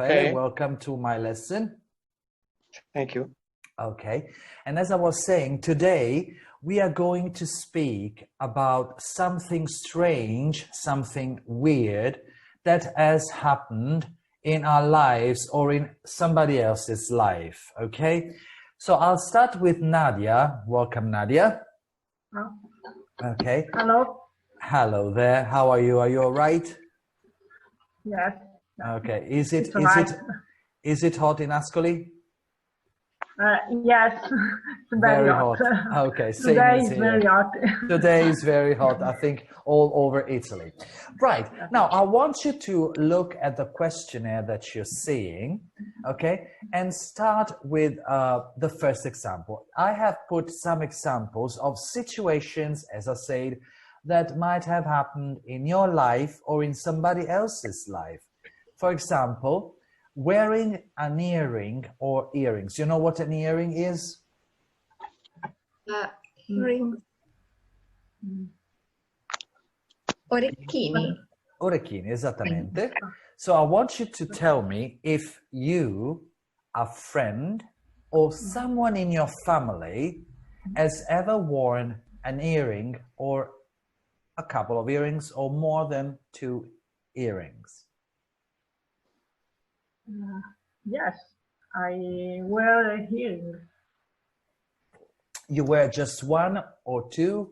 Raffaele, welcome to my lesson. Thank you. Okay, and as I was saying, today we are going to speak about something strange, something weird that has happened in our lives or in somebody else's life, okay? So I'll start with Nadia. Welcome, Nadia. Okay. Hello. Hello there. How are you? Are you all right? Yes. Okay. Is it hot in Ascoli? Yes, it's very hot. Okay, same Today as is here. very hot. Today is very hot, I think, all over Italy. Right, now I want you to look at the questionnaire that you're seeing, okay, and start with the first example. I have put some examples of situations, as I said, that might have happened in your life or in somebody else's life. For example, wearing an earring or earrings. You know what an earring is? Earrings. Orecchini. Orecchini, esattamente. So I want you to tell me if you, a friend, or someone in your family has ever worn an earring or a couple of earrings or more than 2 earrings. Yes, I wear a earring. You wear just 1 or 2?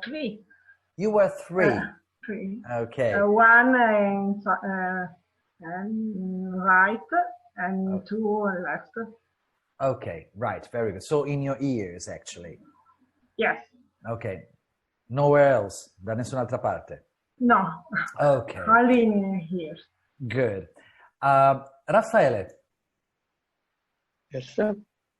3. You wear 3. 3. Okay. One right and 2 left. Okay, right, very good. So in your ears, actually. Yes. Okay. Nowhere else, da nessun'altra parte. No. Okay. Only in here. Good. Raffaele. Yes, sir.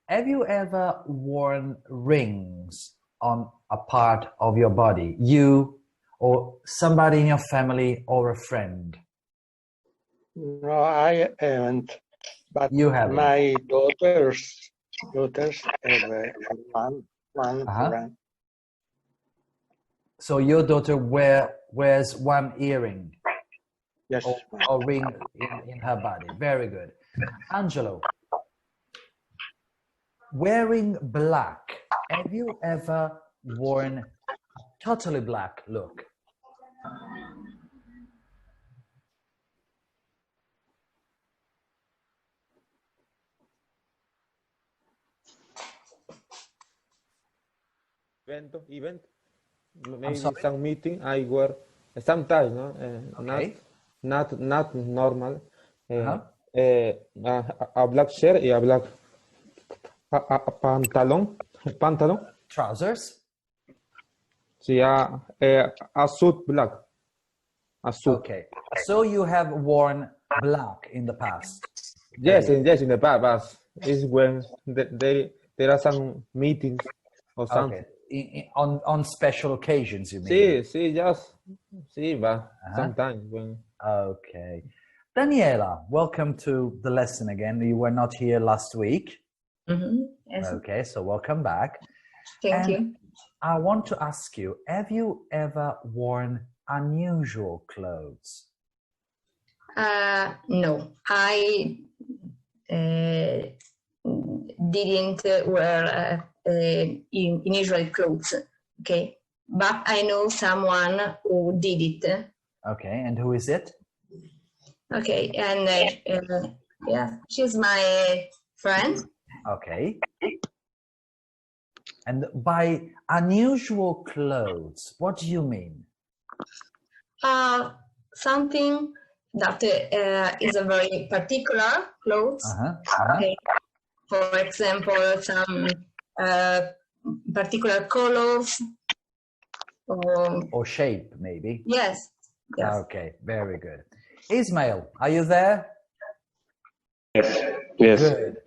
Have you ever worn rings on a part of your body? You or somebody in your family or a friend? No, I haven't. But You haven't. my daughters have one friend. So your daughter wears 1 earring? Yes. Or ring in her body. Very good. Angelo, wearing black. Have you ever worn a totally black look? Event. Maybe some meeting I wear sometimes, no? Okay. Not normal. A black shirt, a black pantalon. Trousers? Sí, a suit black. A suit. Okay. So you have worn black in the past? Yes, in the past, but it's when there are some meetings or something. Okay. On special occasions, you mean? Sí, but sometimes when. Okay. Daniela, welcome to the lesson again. You were not here last week. Yes. Okay, so welcome back. Thank you. I want to ask you, have you ever worn unusual clothes? No, I didn't wear unusual clothes, okay? But I know someone who did it. Okay, and who is it? Okay, and yeah, she's my friend. Okay. And by unusual clothes, what do you mean? Something that is a very particular clothes. Okay. For example, some particular colors or shape, maybe. Yes. Okay, very good. Ismail, are you there? Yes. Good.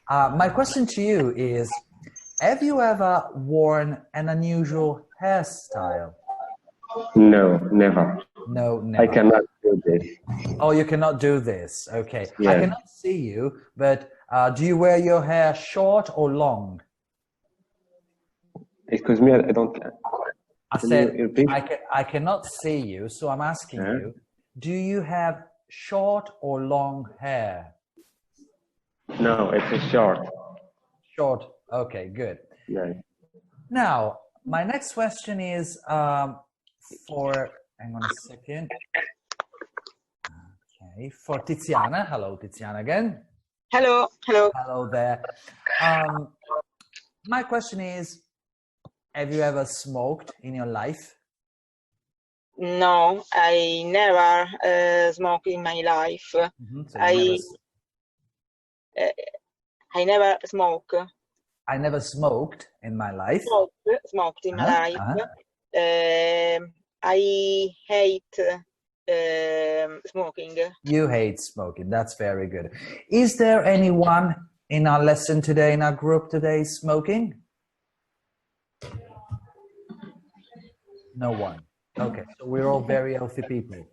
My question to you is, have you ever worn an unusual hairstyle? No, never. No, never. I cannot do this. Oh, you cannot do this. Okay. Yeah. I cannot see you, but do you wear your hair short or long? Excuse me, I don't. I said I cannot see you, so I'm asking you, do you have short or long hair? No, it's a short. Short. Okay, good. Yeah. Now, my next question is for, hang on a second. Okay, for Tiziana. Hello, Tiziana again. Hello, hello. Hello there. My question is, have you ever smoked in your life? No, I never smoke in my life. Mm-hmm. So I never smoke. I never smoked in my life. Smoked in my life. I hate smoking. You hate smoking. That's very good. Is there anyone in our lesson today, in our group today, smoking? No one. Okay, so we're all very healthy people.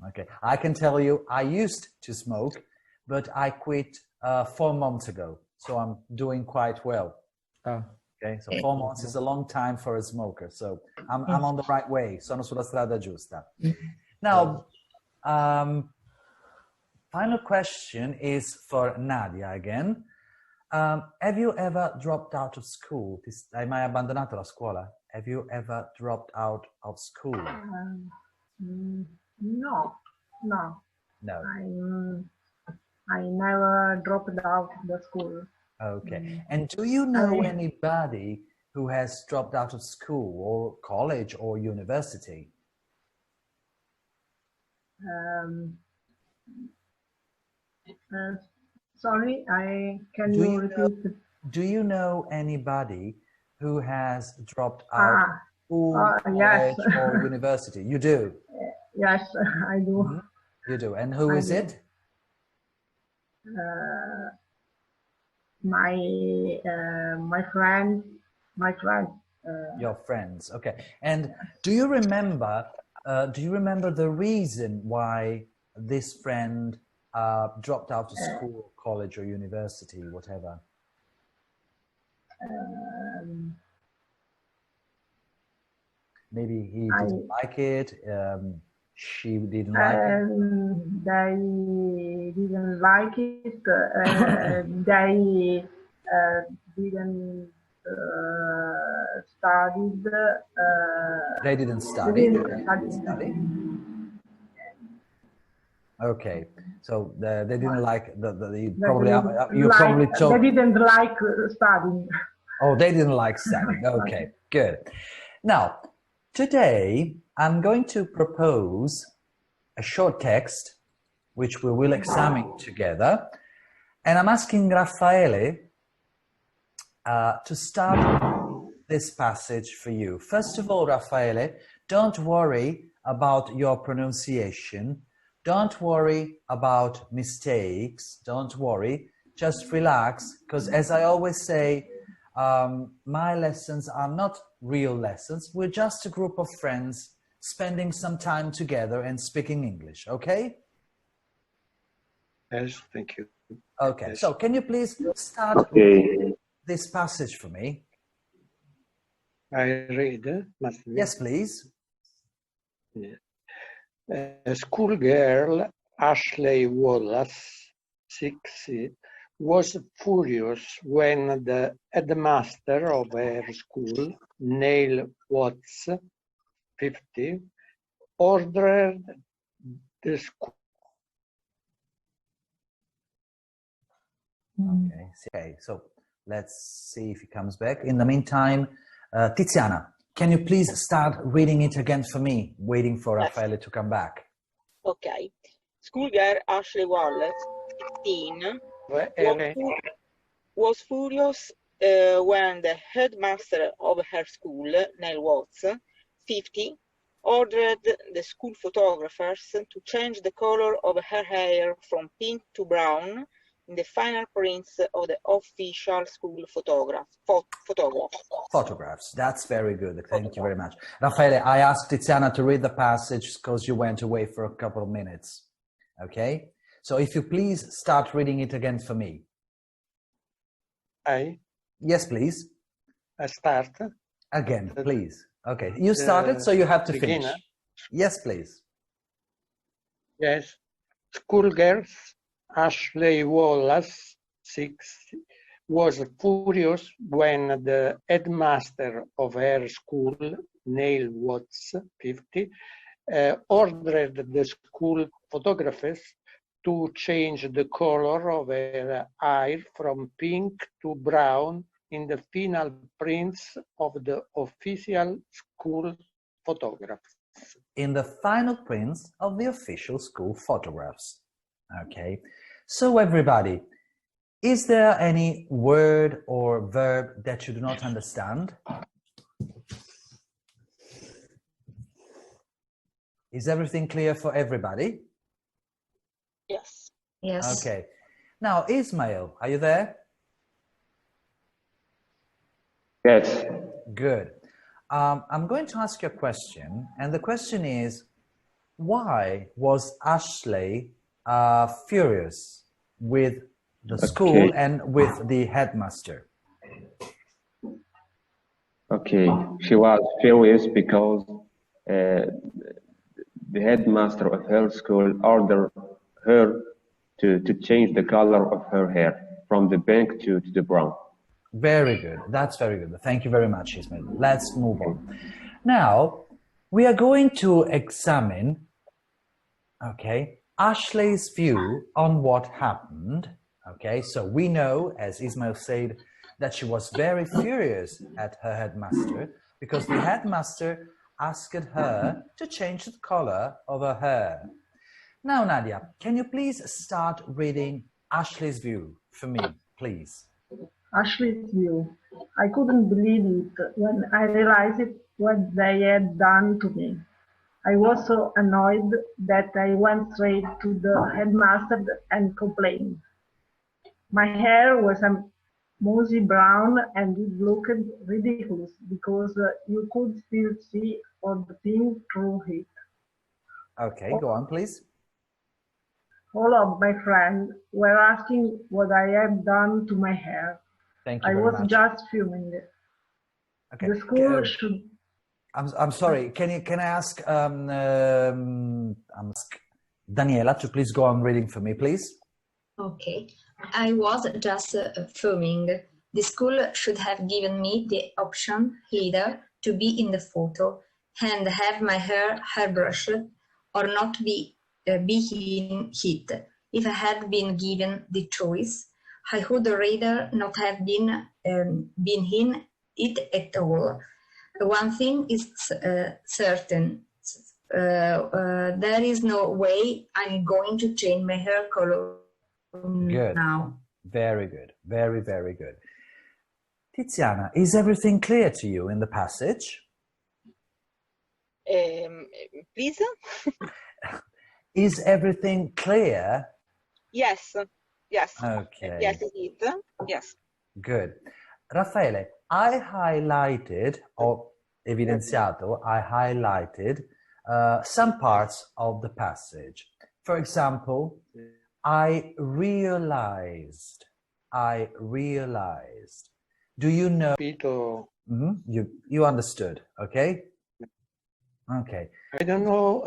Okay, I can tell you I used to smoke, but I quit 4 months ago. So I'm doing quite well. Okay, so 4 months is a long time for a smoker. So I'm on the right way. Sono sulla strada giusta. Now, final question is for Nadia again. Have you ever dropped out of school? Hai mai abbandonato la scuola? Have you ever dropped out of school? No. No. I never dropped out of the school. Okay. And do you know anybody who has dropped out of school or college or university? Sorry, can you repeat? Do you know anybody who has dropped out of school, yes. college, or university? You do? Yes, I do. Mm-hmm. You do. And who is it? My friend. Your friends. Okay. And do you remember the reason why this friend dropped out of school, college, or university, whatever? Maybe he didn't like it. She didn't like it. They didn't like it. They didn't study. They didn't study. Okay, so they didn't like you probably told. They didn't like studying. Oh, they didn't like studying. Okay, good. Now, today I'm going to propose a short text which we will examine together, and I'm asking Raffaele to start this passage for you. First of all, Raffaele, don't worry about your pronunciation. Don't worry about mistakes. Don't worry. Just relax, because as I always say, my lessons are not real lessons. We're just a group of friends spending some time together and speaking English, okay? Yes, thank you. Okay, Yes. so can you please start this passage for me? I read, Massimiliano. Yes, please. Yeah. A schoolgirl, Ashley Wallace, 6, was furious when the headmaster of her school, Neil Watts, 50, ordered the school. Okay, so let's see if he comes back. In the meantime, Tiziana, can you please start reading it again for me, waiting for Raffaele to come back? Okay. Schoolgirl Ashley Wallace, 16, was furious when the headmaster of her school, Neil Watts, 50, ordered the school photographers to change the color of her hair from pink to brown in the final prints of the official school photographs. That's very good. Thank you very much. Raffaele, I asked Tiziana to read the passage because you went away for a couple of minutes. Okay? So if you please start reading it again for me. Yes, please. I start. Again, please. Okay. You started, so you have to finish. Beginner. Yes, please. Yes. Schoolgirl Ashley Wallace, 6, was furious when the headmaster of her school, Neil Watts, 50, ordered the school photographers to change the color of her hair from pink to brown in the final prints of the official school photographs. In the final prints of the official school photographs. Okay, so everybody, is there any word or verb that you do not understand? Is everything clear for everybody? Yes. Yes. Okay. Now, Ismail, are you there? Yes. Good. I'm going to ask you a question, and the question is, why was Ashley furious with the school and with the headmaster? Okay. She was furious because the headmaster of her school ordered her to change the color of her hair from the pink to the brown. Very good. That's very good. Thank you very much, Ismail. Let's move on. Now, we are going to examine, okay, Ashley's view on what happened. Okay, so we know, as Ismail said, that she was very furious at her headmaster because the headmaster asked her to change the color of her hair. Now, Nadia, can you please start reading Ashley's view for me, please? Ashley's view. I couldn't believe it when I realized what they had done to me. I was so annoyed that I went straight to the headmaster and complained. My hair was a mossy brown and it looked ridiculous because you could still see all the pink through it. Okay, go on, please. All of my friends were asking what I had done to my hair. Thank you I very was much. just fuming. Okay. The school should. I'm sorry. Can I ask Daniela to please go on reading for me, please? Okay. I was just fuming. The school should have given me the option either to be in the photo and have my hair hairbrushed or not be in it. If I had been given the choice, I would rather not have been in it at all. One thing is certain. There is no way I'm going to change my hair color Good. now. Very good. Very, very good. Tiziana, is everything clear to you in the passage? Please? Is everything clear? Yes. Yes. Okay. Yes, it is. Yes. Good. Raffaele, I highlighted some parts of the passage. For example, I realized. Do you know? You understood, okay? Okay. I don't know,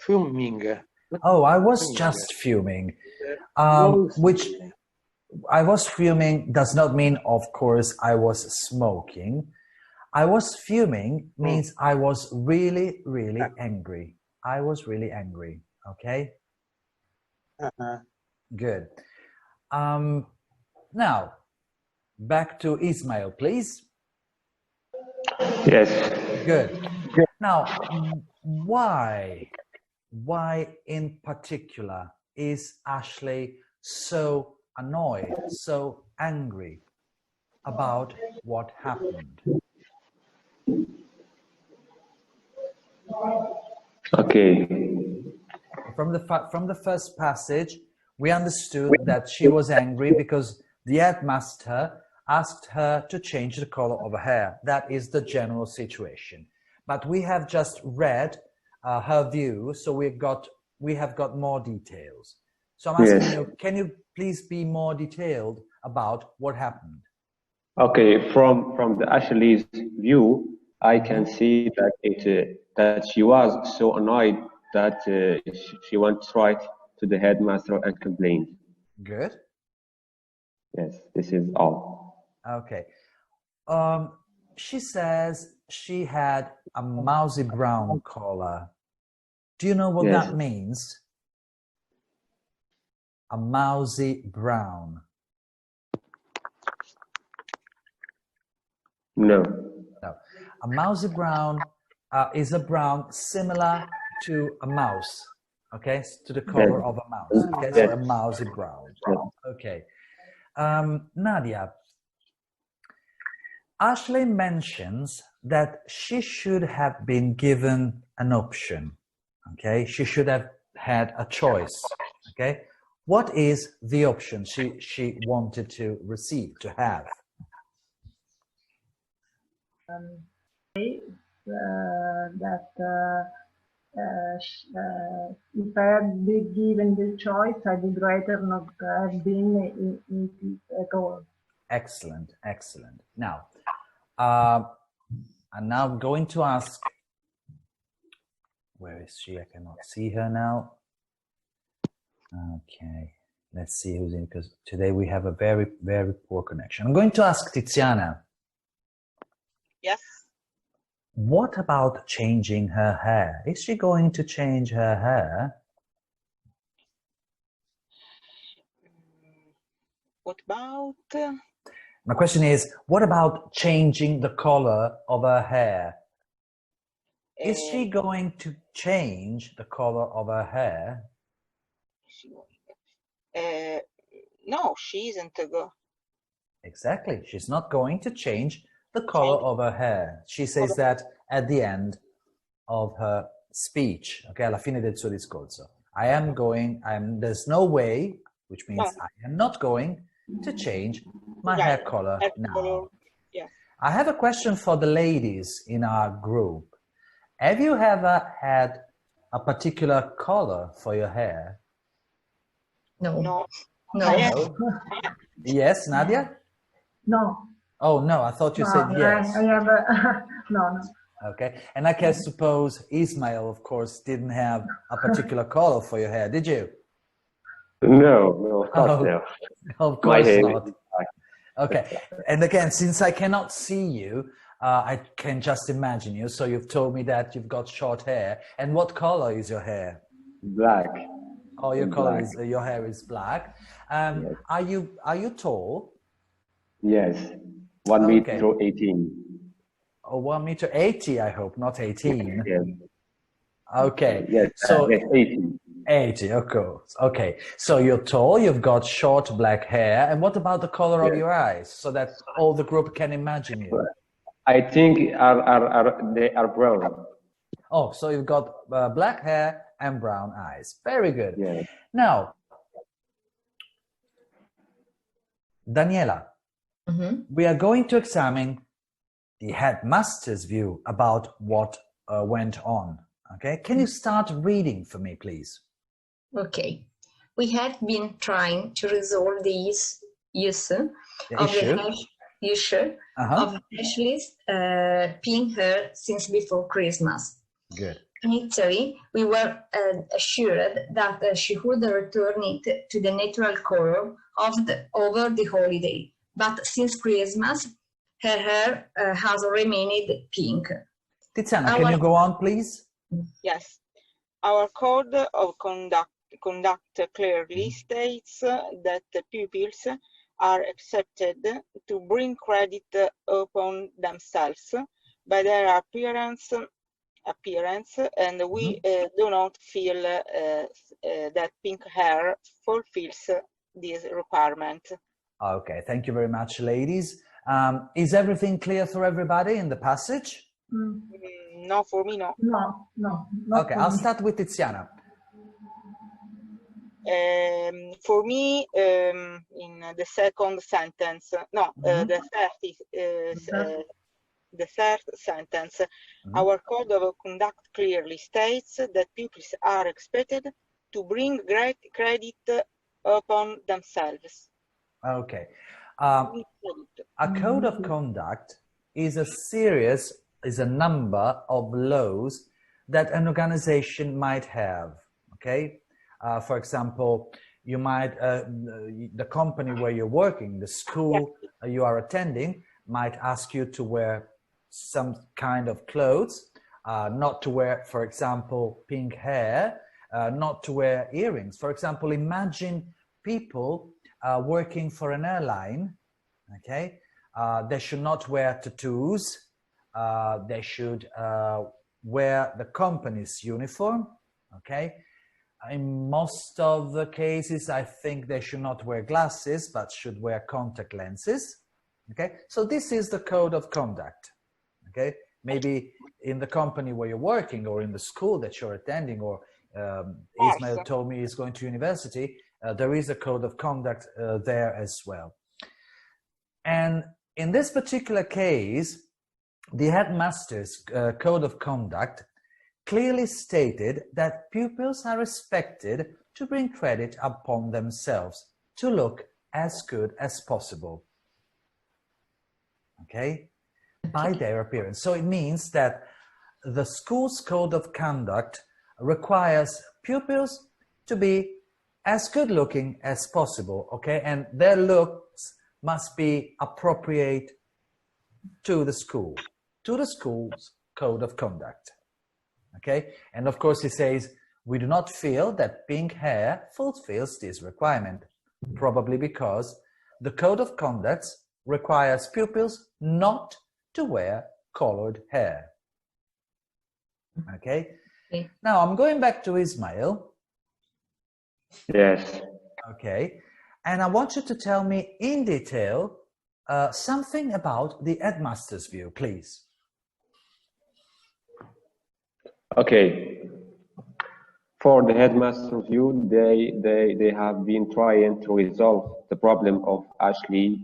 fuming. Oh, I was just fuming. Which I was fuming does not mean, of course, I was smoking. I was fuming means I was really, really angry. I was really angry, okay? Good. Now, back to Ismail, please. Yes. Good. Now, why in particular is Ashley so annoyed, so angry about what happened? Okay. From the first passage, we understood that she was angry because the headmaster asked her to change the color of her hair. That is the general situation. But we have just read her view, so we have got more details. So I'm asking you, can you please be more detailed about what happened? Okay, from the Ashley's view, I can see that that she was so annoyed that she went right to the headmaster and complained. Good. Yes, this is all. Okay. She says she had a mousy brown color. Do you know what Yes. that means? A mousy brown. No. No. A mousy brown is a brown similar to a mouse, okay? To the color of a mouse, okay? So a mousy brown. Okay. Nadia, Ashley mentions that she should have been given an option, okay? She should have had a choice, okay? What is the option she wanted to receive, to have? If I had been given the choice, I would rather not have been in it at all. Excellent, excellent. Now, I'm now going to ask, where is she? I cannot see her now. Okay, let's see who's in, because today we have a very, very poor connection. I'm going to ask Tiziana. Yes. What about changing her hair? Is she going to change her hair? What about? My question is, what about changing the color of her hair? Is she going to change the color of her hair? No, she isn't. Exactly. She's not going to change the color of her hair. She says that at the end of her speech, okay, alla fine del suo discorso. There's no way, which means I am not going to change my hair color now. Yeah. I have a question for the ladies in our group. Have you ever had a particular color for your hair? No. No. No. Yes, Nadia? No. Oh, no, I thought you said yes. I have a, no. Okay, and I can suppose Ismail, of course, didn't have a particular color for your hair, did you? No, of course no. Of course not. Okay, and again, since I cannot see you, I can just imagine you. So you've told me that you've got short hair. And what color is your hair? Black. Oh, your hair is black. Yes. Are you tall? Yes, 1 meter 18. Oh, 1 meter 80, I hope, not 18. Yes. Okay. Yes, so yes, 80. 80, of course. Okay, so you're tall, you've got short black hair, and what about the color of your eyes, so that all the group can imagine you? I think they are brown. Oh, so you've got black hair and brown eyes. Very good. Yeah. Now, Daniela, we are going to examine the headmaster's view about what went on. Okay, can you start reading for me, please? Okay. We had been trying to resolve the issue of Ashley's pink hair since before Christmas. Good. Initially, we were assured that she would return it to the natural color over the holiday, but since Christmas, her hair has remained pink. Tiziana, can you go on, please? Yes. Our code of conduct clearly states that the pupils are accepted to bring credit upon themselves by their appearance, and we do not feel that pink hair fulfills this requirement. Okay, thank you very much, ladies. Is everything clear for everybody in the passage? No, for me, no. No. Okay, I'll start with Tiziana. For me, in the second sentence, the third sentence, our code of conduct clearly states that pupils are expected to bring great credit upon themselves. Okay. A code of conduct is a number of laws that an organization might have. Okay, for example, you might the company where you're working, the school you are attending, might ask you to wear some kind of clothes, not to wear, for example, pink hair, not to wear earrings. For example, imagine people working for an airline. Okay, they should not wear tattoos. They should wear the company's uniform. Okay, in most of the cases, I think they should not wear glasses, but should wear contact lenses. Okay, so this is the code of conduct. Okay, maybe in the company where you're working, or in the school that you're attending, or Ismail told me he's going to university, there is a code of conduct there as well. And in this particular case, the headmaster's code of conduct clearly stated that pupils are expected to bring credit upon themselves to look as good as possible. Okay, by their appearance. So it means that the school's code of conduct requires pupils to be as good looking as possible, okay, and their looks must be appropriate to the school's code of conduct. Okay, and of course he says, we do not feel that pink hair fulfills this requirement, probably because the code of conduct requires pupils not to wear colored hair. Okay, now I'm going back to Ismail. Yes. Okay, and I want you to tell me in detail something about the headmaster's view, please. Okay. For the headmaster's view, they have been trying to resolve the problem of Ashley's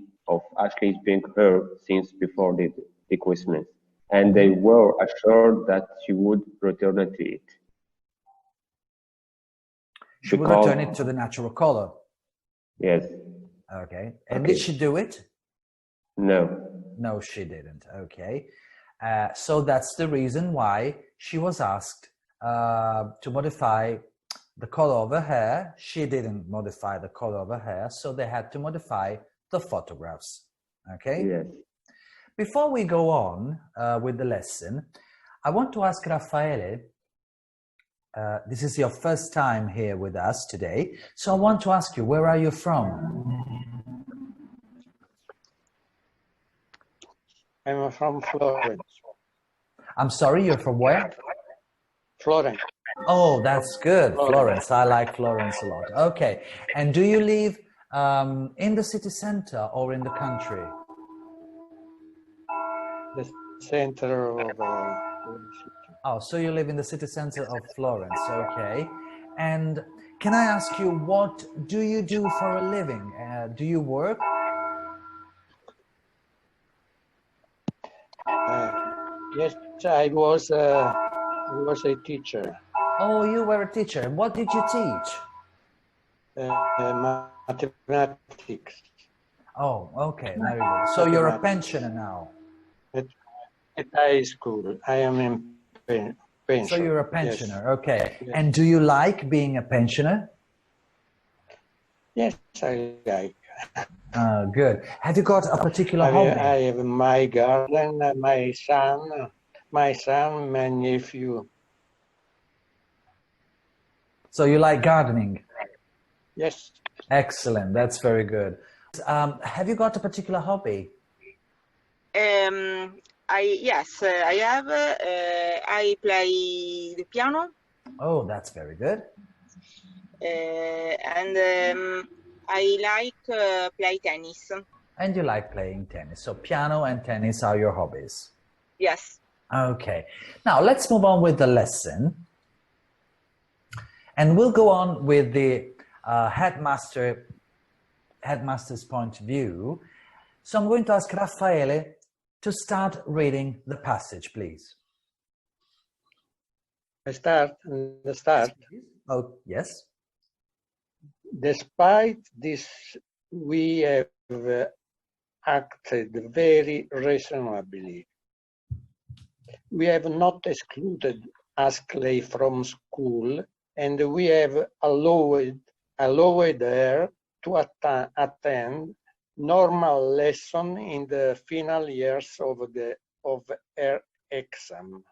pink hair since before the Christmas, and they were assured that she would return it to it. She would return it to the natural color. Yes. Okay. And did she do it? No. No, she didn't. Okay. So that's the reason why she was asked to modify the color of her hair. She didn't modify the color of her hair, so they had to modify the photographs. Okay? Yes. Before we go on with the lesson, I want to ask Raffaele, this is your first time here with us today, so I want to ask you, where are you from? I'm from Florence. I'm sorry, you're from where? Florence. Oh, that's good. Florence. I like Florence a lot. Okay. And do you live in the city center or in the country? The center of the city. Oh, so you live in the city center of Florence. Okay. And can I ask you, what do you do for a living? Do you work? Yes, I was a teacher. Oh, you were a teacher. What did you teach? Mathematics. Oh, okay, very good. So you're a pensioner now. At high school, I am in pension. So you're a pensioner, yes. Okay. Yes. And do you like being a pensioner? Yes, I like. Good. Have you got a particular hobby? I have my garden, my son, my nephew. So you like gardening? Yes. Excellent. That's very good. Have you got a particular hobby? Yes, I have. I play the piano. Oh, that's very good. And I like play tennis. And you like playing tennis. So piano and tennis are your hobbies. Yes. Okay. Now let's move on with the lesson. And we'll go on with the headmaster's point of view. So I'm going to ask Raffaele to start reading the passage, please. I start. Oh, yes. Despite this, we have acted very reasonably. We have not excluded Ashley from school, and we have allowed her to attend normal lesson in the final years of her exam.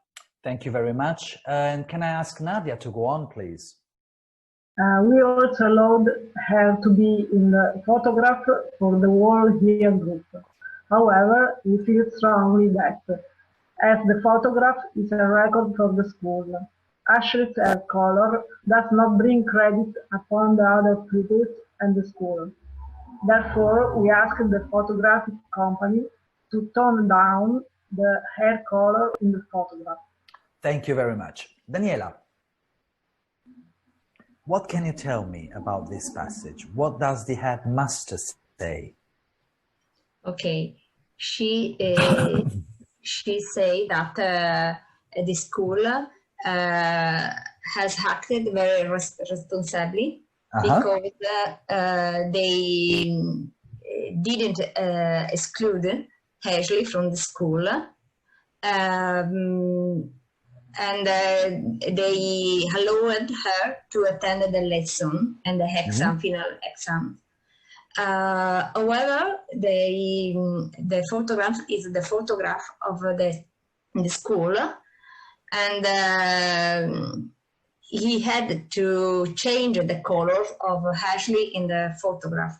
Thank you very much. And can I ask Nadia to go on, please? We also allowed her to be in the photograph for the whole year group. However, we feel strongly that, as the photograph is a record for the school, Ashley's hair color does not bring credit upon the other pupils and the school. Therefore, we asked the photographic company to tone down the hair color in the photograph. Thank you very much. Daniela, what can you tell me about this passage? What does the headmaster say? Okay, she say that the school has acted very responsibly because they didn't exclude Ashley from the school, and they allowed her to attend the lesson and the exam, final exam. However, the photograph is the photograph of the school, and he had to change the color of Ashley in the photograph.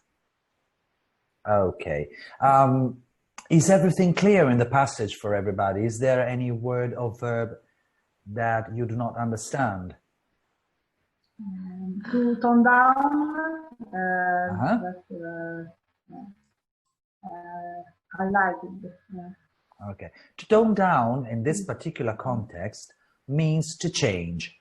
Okay. Is everything clear in the passage for everybody? Is there any word or verb that you do not understand? To tone down, I like it. Okay. To tone down in this particular context means to change.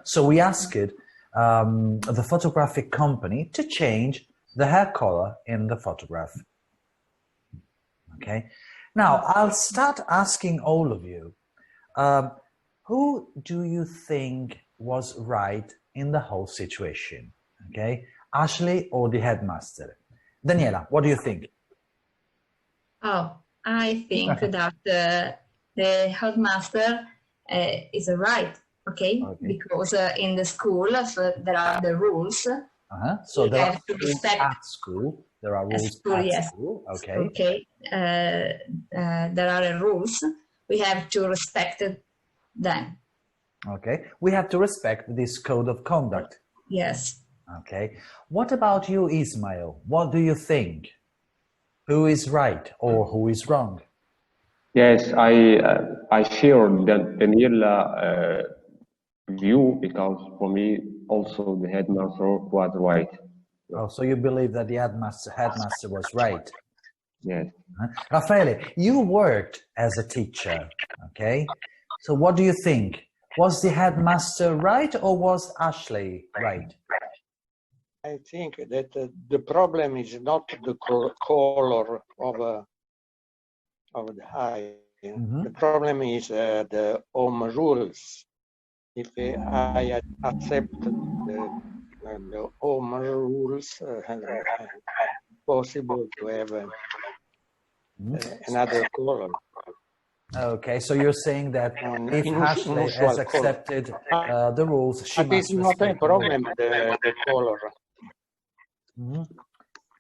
So we asked the photographic company to change the hair color in the photograph. Okay. Now I'll start asking all of you, who do you think was right in the whole situation? Okay. Ashley or the headmaster? Daniela, what do you think? Oh, I think that the headmaster is right, okay? Because in the school there are the rules. So there are have to respect at school. There are rules school, at yes. school. Okay. Okay. There are rules. We have to respect them. Okay. We have to respect this code of conduct. Yes. Okay. What about you, Ismail? What do you think? Who is right or who is wrong? Yes, I share the Daniela view, because for me also the headmaster was right. Oh, so you believe that the headmaster was right? Yes. Raffaele, you worked as a teacher, okay? So what do you think? Was the headmaster right or was Ashley right? I think that the problem is not the color of the eye. The problem is the home rules. If I accept the home rules, possible to have another color. Okay, so you're saying that if Ashley has accepted the rules, she must respect not a problem, the color.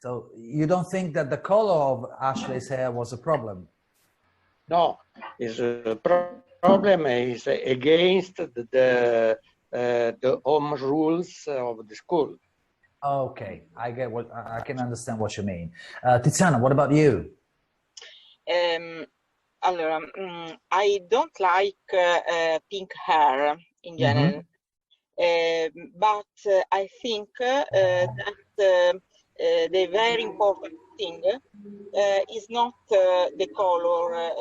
So you don't think that the color of Ashley's hair was a problem? No, it's a problem is against the home rules of the school. Okay, I get what I can understand what you mean. Tiziana, what about you? Allora, I don't like pink hair in general, but I think that the very important thing is not the color,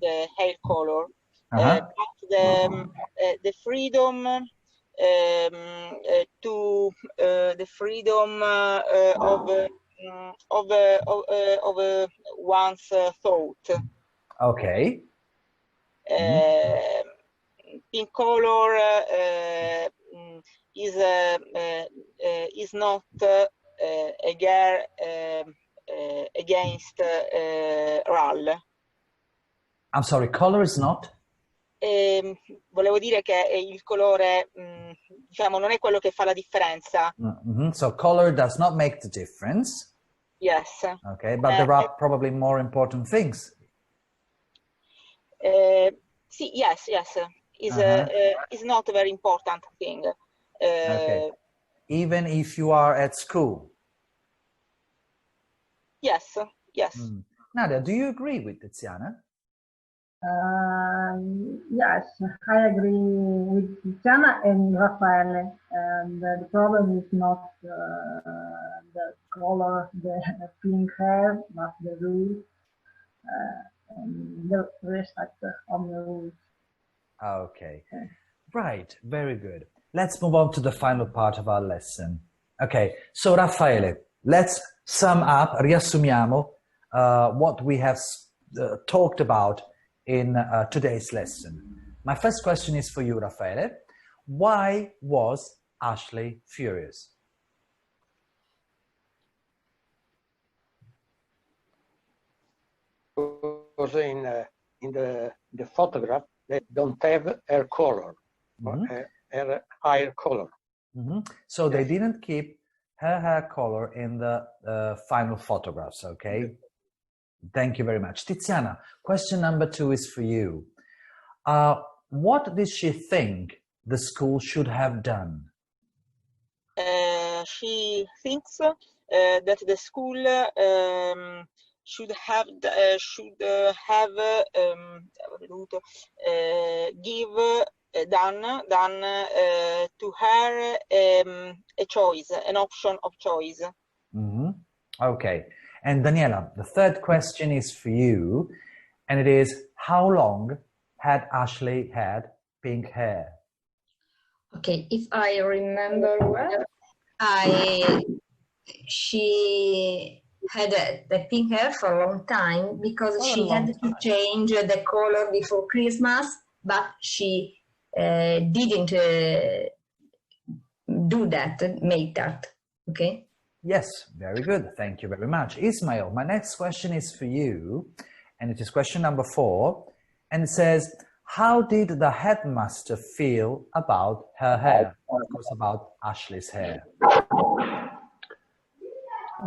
the hair color, but the freedom to the freedom of one's thought. Okay. Pink color is not against RAL. I'm sorry, color is not? volevo dire che il colore, diciamo, non è quello che fa la differenza. So color does not make the difference. Yes. Okay, but there are probably more important things. Sì, yes. Is not a very important thing. Okay. Even if you are at school. Yes. Nadia, do you agree with Tiziana? Yes, I agree with Tiziana and Raffaele. And the problem is not the color, the pink hair, but the rules and the respect of the rules. Okay. Right, very good. Let's move on to the final part of our lesson. Okay, so Raffaele, let's sum up, riassumiamo what we have talked about in today's lesson. My first question is for you, Raffaele. Why was Ashley furious? Because in the photograph, they don't have hair color, her hair color. So they didn't keep her hair color in the final photographs, okay? Thank you very much. Tiziana, question number 2 is for you. What did she think the school should have done? She thinks that the school should have done to her a choice, an option of choice. Okay. And Daniela, the third question is for you, and it is, how long had Ashley had pink hair? Okay, if I remember well, she had the pink hair for a long time because she had to change the color before Christmas, but she didn't do that, make that, okay? Yes, very good. Thank you very much. Ismail, my next question is for you, and it is question number 4, and it says, how did the headmaster feel about her hair? Of course, about Ashley's hair.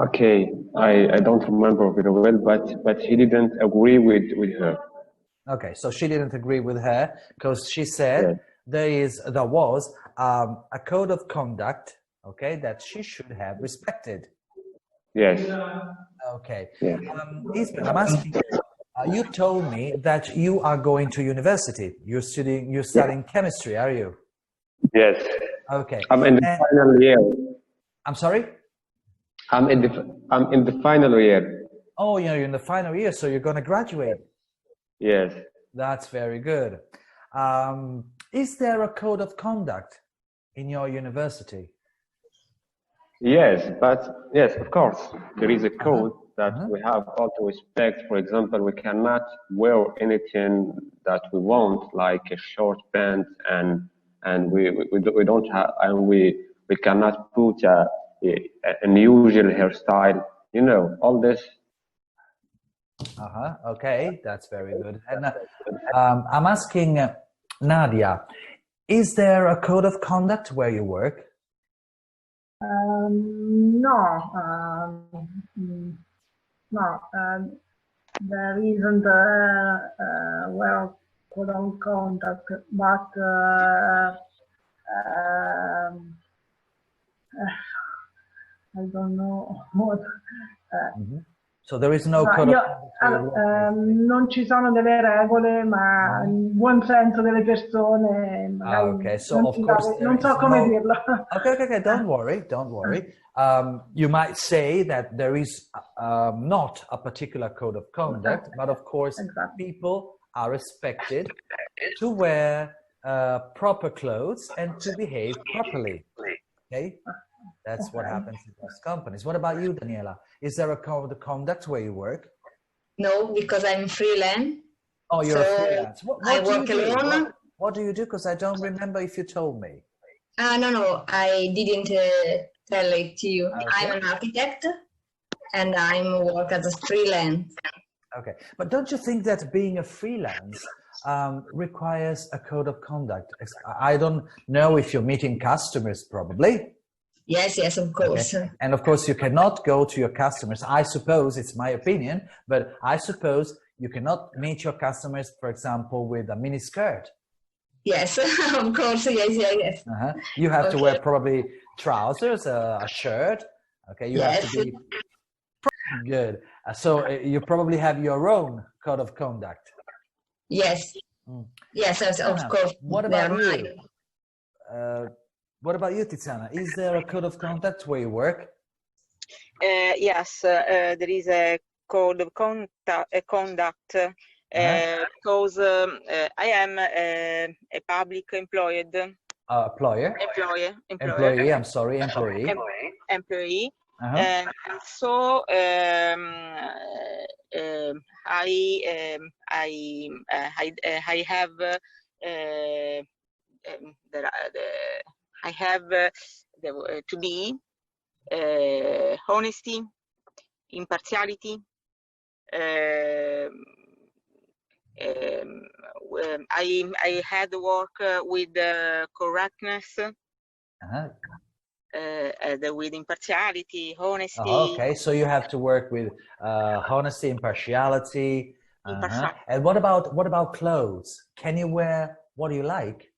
Okay, I don't remember very well, but he didn't agree with her. Okay, so she didn't agree with her because she said there was a code of conduct, okay, that she should have respected. Yes. Okay. Yeah. Ismail, I'm asking you, you told me that you are going to university. You're studying chemistry, are you? Yes. Okay. I'm in the final year. I'm sorry? I'm in the final year. Oh, you're in the final year, so you're going to graduate. Yes. That's very good. Is there a code of conduct in your university? Yes, of course, there is a code that we have all to respect. For example, we cannot wear anything that we want, like a short pants, and we don't have, and we cannot put an unusual hairstyle. You know, all this. Okay, that's very good. And I'm asking Nadia, is there a code of conduct where you work? No, there isn't well code of conduct, but I don't know what. So there is no code of conduct. Non ci sono delle regole, ma il buon senso delle persone. Okay, so of course non so come dirlo. Okay, don't worry. You might say that there is not a particular code of conduct, but of course people are expected to wear proper clothes and to behave properly. Okay, that's what happens in most companies. What about you, Daniela? Is there a code of conduct where you work? No, because I'm freelance. Oh, you're a freelance. I work alone. What do you do? Because I don't remember if you told me. No, I didn't tell it to you. Okay. I'm an architect and I work as a freelance. Okay, but don't you think that being a freelance requires a code of conduct. I don't know if you're meeting customers, probably. Yes, yes, of course. Okay. And of course, you cannot go to your customers. I suppose, it's my opinion, but I suppose you cannot meet your customers, for example, with a mini skirt. Yes, of course, yes. You have to wear probably trousers, a shirt. Okay, you have to be good. So you probably have your own code of conduct. Yes. Yes, of course. What about you? What about you, Tiziana? Is there a code of conduct where you work? Yes, there is a code of conduct because I am a public employed. Employee. I'm sorry, employee. Employee. And so I have to be honesty, impartiality. I had to work with correctness, with impartiality, honesty. Okay, so you have to work with honesty, impartiality. And what about clothes? Can you wear what you like?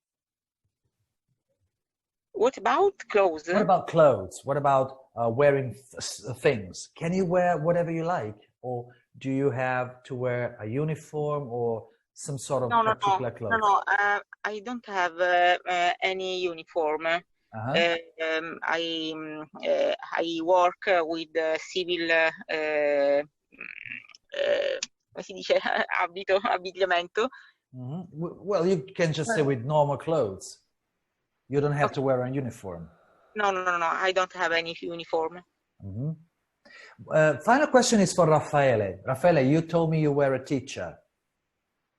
What about clothes? What about clothes? What about wearing things? Can you wear whatever you like, or do you have to wear a uniform or some sort of particular clothes? No. I don't have any uniform. I work with civil come si dice abbigliamento. Well, you can just say with normal clothes. You don't have to wear a uniform. No. I don't have any uniform. Final question is for Raffaele. Raffaele, you told me you were a teacher.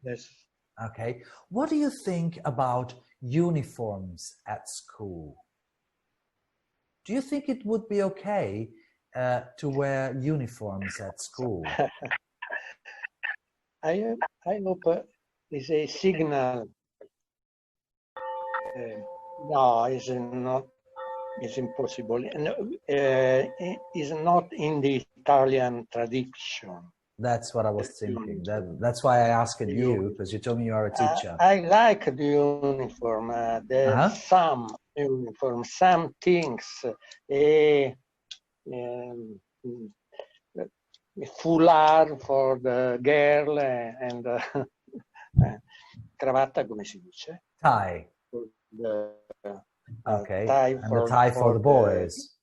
Yes. Okay. What do you think about uniforms at school? Do you think it would be okay to wear uniforms at school? I hope it's a signal. No, it's not. It's impossible. It's not in the Italian tradition. That's what I was thinking. That's why I asked you, because you told me you are a teacher. I like the uniform. There's some uniform, some things. A foulard for the girl and cravatta, come si dice? Tie. Okay. Tie and the tie for the boys.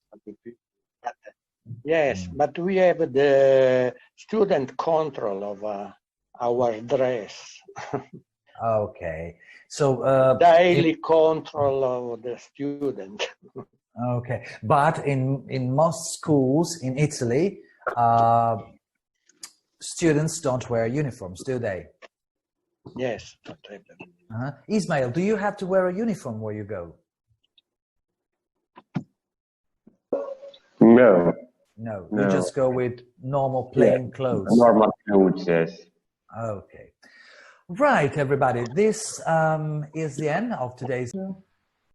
Yes, but we have the student control of our dress. Okay. So daily control of the student. Okay, but in most schools in Italy, students don't wear uniforms, do they? Yes. Ismail, do you have to wear a uniform where you go? No. No, you just go with normal plain clothes. Normal clothes, yes. Okay. Right, everybody. This is the end of today's